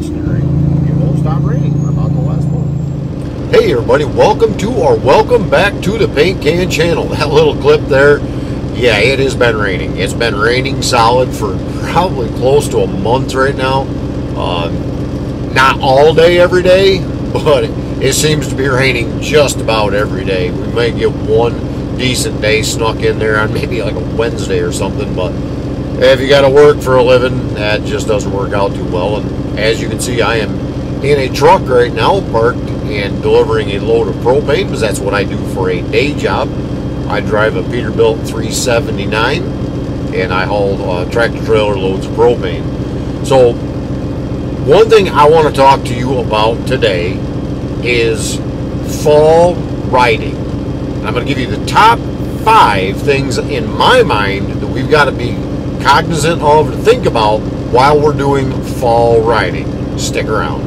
just during it won't stop raining for about the last month. Hey everybody, welcome back to the Paint Can channel. That little clip there, yeah, it has been raining. It's been raining solid for probably close to a month right now. Not all day every day, but it seems to be raining just about every day. We may get one decent day snuck in there on maybe like a Wednesday or something, but if you got to work for a living, that just doesn't work out too well. And as you can see, I am in a truck right now, parked and delivering a load of propane, because that's what I do for a day job. I drive a Peterbilt 379, and I haul tractor trailer loads of propane. So one thing I want to talk to you about today is fall riding. I'm going to give you the top 5 things in my mind that we've got to be cognizant of to think about while we're doing fall riding. Stick around.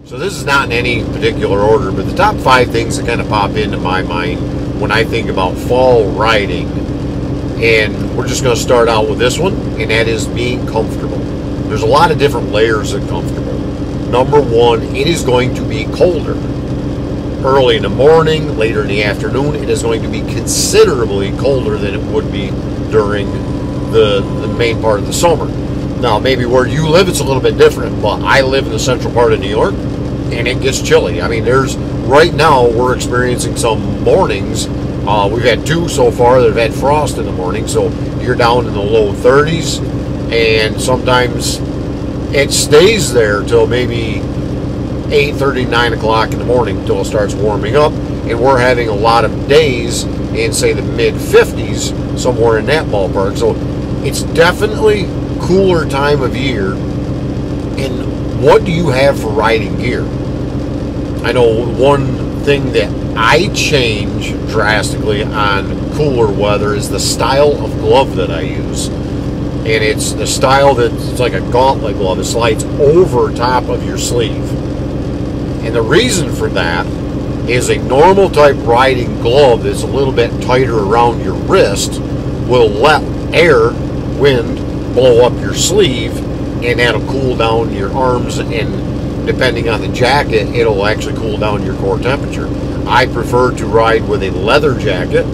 So this is not in any particular order, but the top 5 things that kind of pop into my mind when I think about fall riding. And we're just going to start out with this one, and that is being comfortable. There's a lot of different layers of comfortable. Number one, it is going to be colder. Early in the morning, later in the afternoon, it is going to be considerably colder than it would be during the main part of the summer. Now, maybe where you live, it's a little bit different, but I live in the central part of New York, and it gets chilly. I mean, right now, we're experiencing some mornings. We've had 2 so far that have had frost in the morning, so you're down in the low 30s, and sometimes it stays there till maybe 8:30, 9 o'clock in the morning until it starts warming up, and we're having a lot of days in, say, the mid-50s, somewhere in that ballpark. So it's definitely cooler time of year. And what do you have for riding gear? I know one thing that I change drastically on cooler weather is the style of glove that I use. And it's the style that's like a gauntlet glove. It slides over top of your sleeve. And the reason for that is a normal type riding glove that's a little bit tighter around your wrist will let air, wind, blow up your sleeve, and that'll cool down your arms, and depending on the jacket, it'll actually cool down your core temperature. I prefer to ride with a leather jacket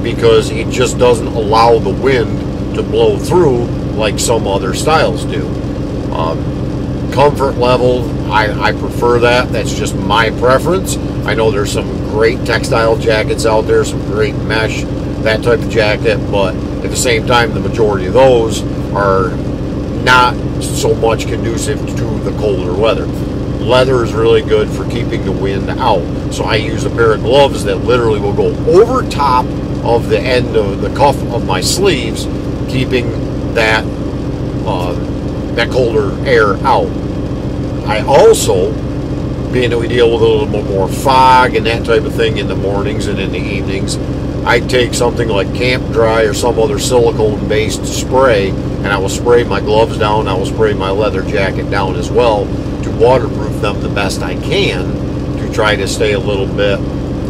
because it just doesn't allow the wind to blow through like some other styles do. Comfort level, I prefer that. That's just my preference. I know there's some great textile jackets out there, some great mesh, that type of jacket, but at the same time, the majority of those are not so much conducive to the colder weather. Leather is really good for keeping the wind out. So I use a pair of gloves that literally will go over top of the end of the cuff of my sleeves, keeping that colder air out. I also, being that we deal with a little bit more fog and that type of thing in the mornings and in the evenings, I take something like Camp Dry or some other silicone-based spray, and I will spray my gloves down. I will spray my leather jacket down as well to waterproof them the best I can to try to stay a little bit,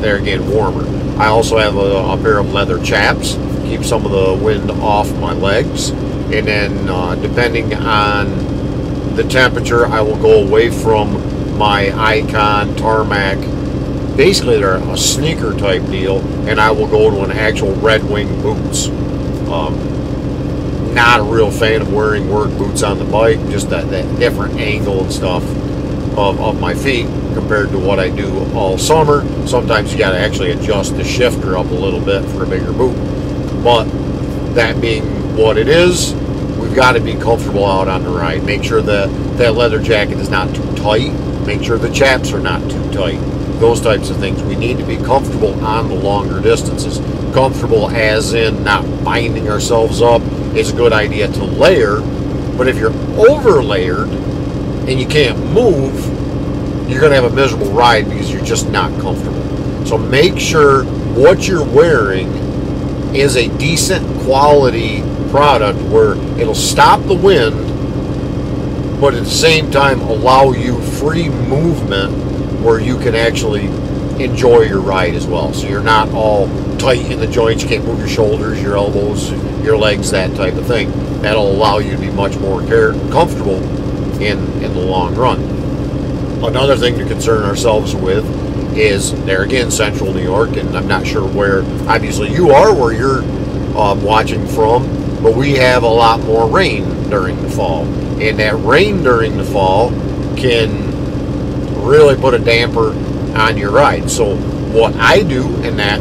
there again, warmer. I also have a pair of leather chaps, keep some of the wind off my legs. And then depending on the temperature, I will go away from my Icon Tarmac. Basically, they're a sneaker type deal, and I will go to an actual Red Wing boots. Not a real fan of wearing work boots on the bike, just that different angle and stuff of my feet compared to what I do all summer. Sometimes you got to actually adjust the shifter up a little bit for a bigger boot. But that being what it is, we've got to be comfortable out on the ride. Make sure that leather jacket is not too tight. Make sure the chaps are not too tight. Those types of things. We need to be comfortable on the longer distances. Comfortable as in not binding ourselves up. It's a good idea to layer, but if you're over layered and you can't move, you're going to have a miserable ride because you're just not comfortable. So make sure what you're wearing is a decent quality product where it'll stop the wind, but at the same time allow you free movement where you can actually enjoy your ride as well. So you're not all tight in the joints. You can't move your shoulders, your elbows, your legs, that type of thing. That'll allow you to be much more comfortable in the long run. Another thing to concern ourselves with is, there again, central New York, and I'm not sure where, obviously you are, where you're watching from, but we have a lot more rain during the fall. And that rain during the fall can really put a damper on your ride. So what I do in that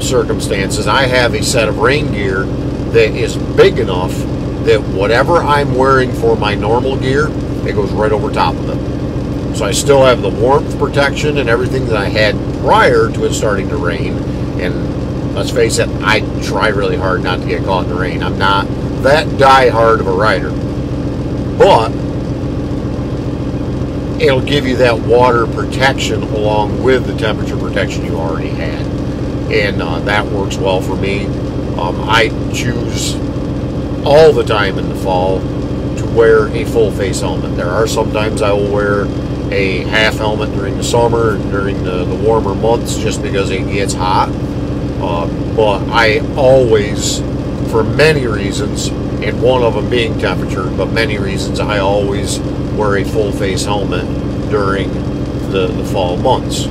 circumstance is I have a set of rain gear that is big enough that whatever I'm wearing for my normal gear, it goes right over top of it. So I still have the warmth protection and everything that I had prior to it starting to rain. And let's face it, I try really hard not to get caught in the rain. I'm not that die-hard of a rider. But it'll give you that water protection along with the temperature protection you already had. And that works well for me. I choose all the time in the fall to wear a full face helmet. There are sometimes I will wear a half helmet during the summer and during the warmer months just because it gets hot. But I always, for many reasons, and one of them being temperature, but many reasons, I always wear a full face helmet during the fall months.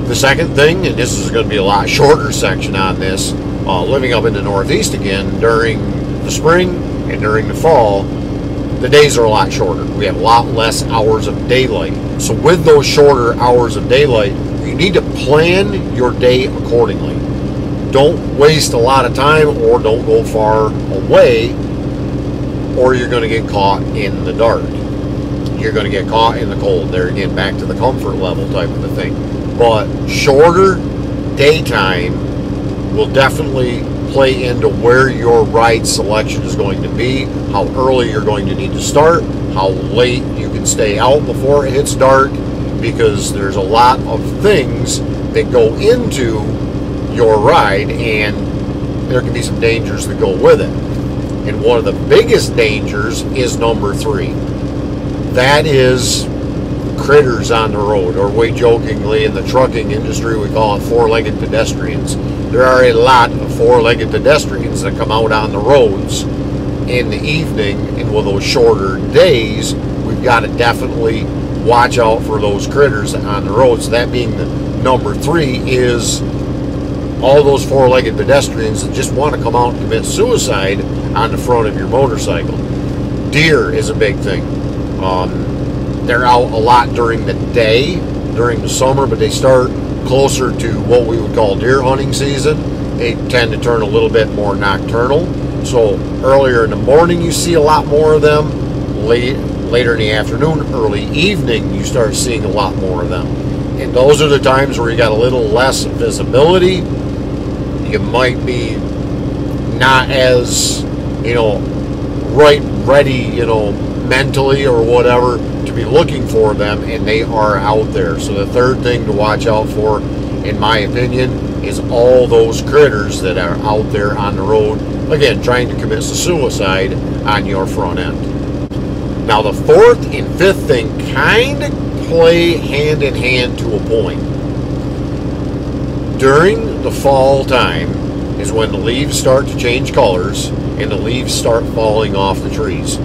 The second thing, and this is going to be a lot shorter section on this, living up in the Northeast again, during the spring and during the fall, the days are a lot shorter. We have a lot less hours of daylight. So with those shorter hours of daylight, you need to plan your day accordingly. Don't waste a lot of time, or don't go far away, or you're going to get caught in the dark. You're going to get caught in the cold. There again, back to the comfort level type of a thing. But shorter daytime will definitely play into where your ride selection is going to be, how early you're going to need to start, how late you can stay out before it hits dark, because there's a lot of things that go into your ride, and there can be some dangers that go with it. And one of the biggest dangers is number 3. That is critters on the road, or we jokingly in the trucking industry we call it four-legged pedestrians. There are a lot of four-legged pedestrians that come out on the roads in the evening, and with those shorter days, we've got to definitely watch out for those critters on the roads. That being the number 3 is all those four-legged pedestrians that just want to come out and commit suicide on the front of your motorcycle. Deer is a big thing. They're out a lot during the day, during the summer, but they start closer to what we would call deer hunting season. They tend to turn a little bit more nocturnal. So earlier in the morning you see a lot more of them. Later in the afternoon, early evening, you start seeing a lot more of them. And those are the times where you got a little less visibility. You might be not as, right ready, mentally or whatever to be looking for them, and they are out there. So the third thing to watch out for, in my opinion, is all those critters that are out there on the road, again, trying to commit suicide on your front end. Now the fourth and fifth thing kind of play hand in hand to a point. During the fall time is when the leaves start to change colors and the leaves start falling off the trees.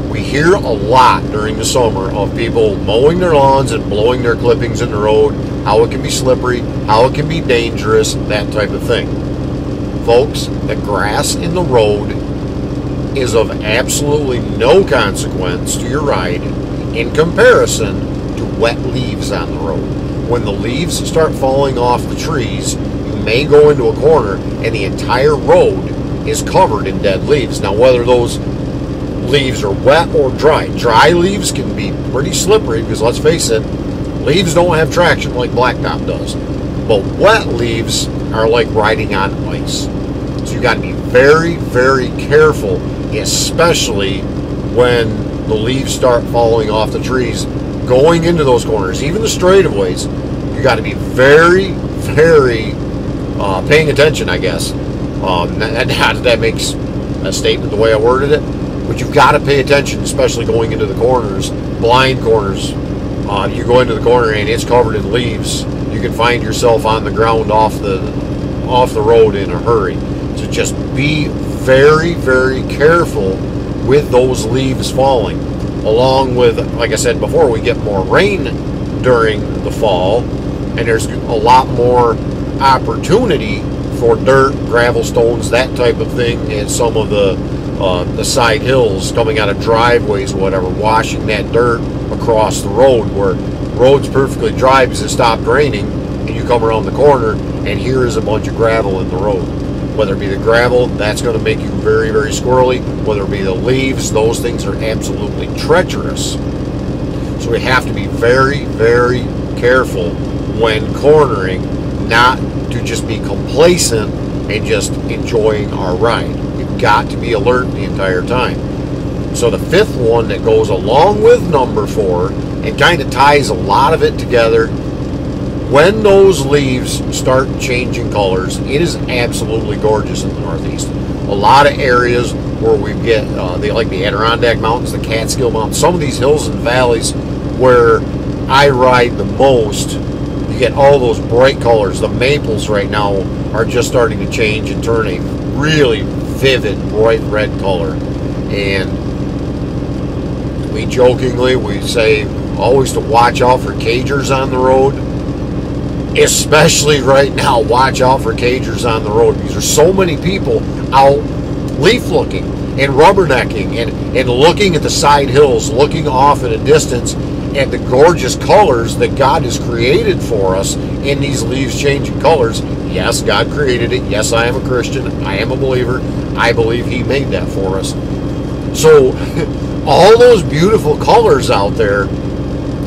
We hear a lot during the summer of people mowing their lawns and blowing their clippings in the road, how it can be slippery, how it can be dangerous, that type of thing. Folks, the grass in the road is of absolutely no consequence to your ride in comparison to wet leaves on the road. When the leaves start falling off the trees, you may go into a corner and the entire road is covered in dead leaves. Now, whether those leaves are wet or dry. Dry leaves can be pretty slippery because, let's face it, leaves don't have traction like blacktop does. But wet leaves are like riding on ice. So you got to be very, very careful, especially when the leaves start falling off the trees. Going into those corners, even the straightaways, you got to be very, very paying attention, I guess. That makes a statement the way I worded it. But you've got to pay attention, especially going into the corners, blind corners. You go into the corner and it's covered in leaves. You can find yourself on the ground off the off the road in a hurry. So just be very, very careful with those leaves falling. Along with, like I said before, we get more rain during the fall, and there's a lot more opportunity for dirt, gravel, stones, that type of thing, and some of the side hills coming out of driveways, whatever, washing that dirt across the road, where road's perfectly dry because it stopped raining, and you come around the corner and here is a bunch of gravel in the road. Whether it be the gravel, that's going to make you very, very squirrely. Whether it be the leaves, those things are absolutely treacherous. So we have to be very, very careful when cornering, not to just be complacent and just enjoying our ride. You've got to be alert the entire time. So the fifth one that goes along with number 4 and kind of ties a lot of it together, when those leaves start changing colors, it is absolutely gorgeous in the Northeast. A lot of areas where we get, like the Adirondack Mountains, the Catskill Mountains, some of these hills and valleys where I ride the most, you get all those bright colors. The maples right now are just starting to change and turn a really vivid, bright red color. And we jokingly, we say always to watch out for cagers on the road. Especially right now, watch out for cagers on the road, because there's so many people out leaf looking and rubbernecking and looking at the side hills, looking off in a distance at the gorgeous colors that God has created for us in these leaves changing colors. Yes, God created it. Yes, I am a Christian. I am a believer. I believe He made that for us. So all those beautiful colors out there,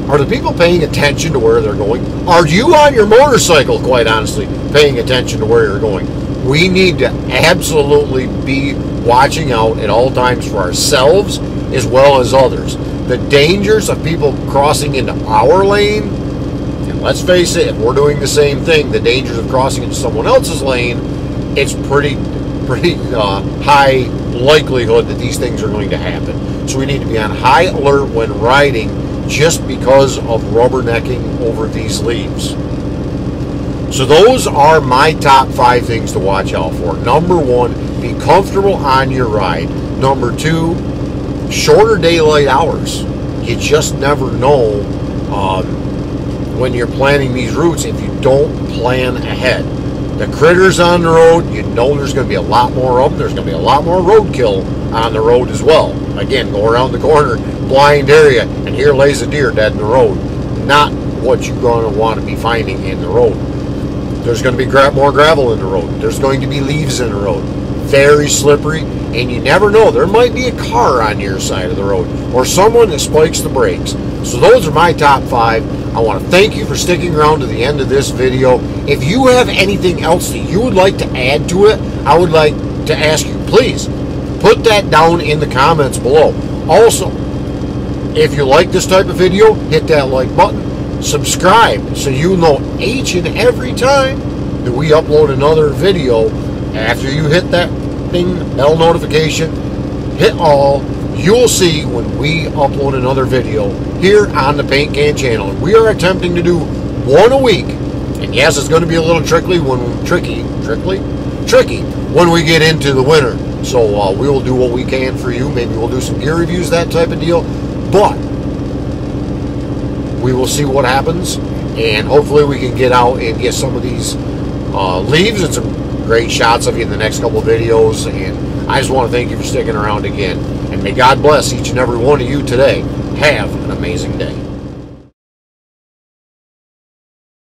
are the people paying attention to where they're going? Are you on your motorcycle, quite honestly, paying attention to where you're going? We need to absolutely be watching out at all times for ourselves as well as others. The dangers of people crossing into our lane, and let's face it, if we're doing the same thing, the dangers of crossing into someone else's lane, it's pretty high likelihood that these things are going to happen. So we need to be on high alert when riding, just because of rubbernecking over these leaves. So those are my top 5 things to watch out for. Number 1, be comfortable on your ride. Number 2, shorter daylight hours. You just never know when you're planning these routes if you don't plan ahead. The critters on the road, you know there's going to be a lot more of them. There's going to be a lot more roadkill on the road as well. Again, go around the corner, blind area, and here lays a deer dead in the road. Not what you're going to want to be finding in the road. There's going to be more gravel in the road. There's going to be leaves in the road. Very slippery, and you never know. There might be a car on your side of the road or someone that spikes the brakes. So those are my top 5. I want to thank you for sticking around to the end of this video. If you have anything else that you would like to add to it, I would like to ask you, please put that down in the comments below. Also, if you like this type of video, hit that like button. Subscribe so you know each and every time that we upload another video. After you hit that thing, bell notification, hit all, you'll see when we upload another video here on the Paint Can channel. We are attempting to do 1 a week. And yes, it's going to be a little tricky when we get into the winter. So we will do what we can for you. Maybe we'll do some gear reviews, that type of deal. But we will see what happens, and hopefully we can get out and get some of these leaves and some great shots of you in the next couple of videos. And I just want to thank you for sticking around again, and may God bless each and every one of you today. Have an amazing day.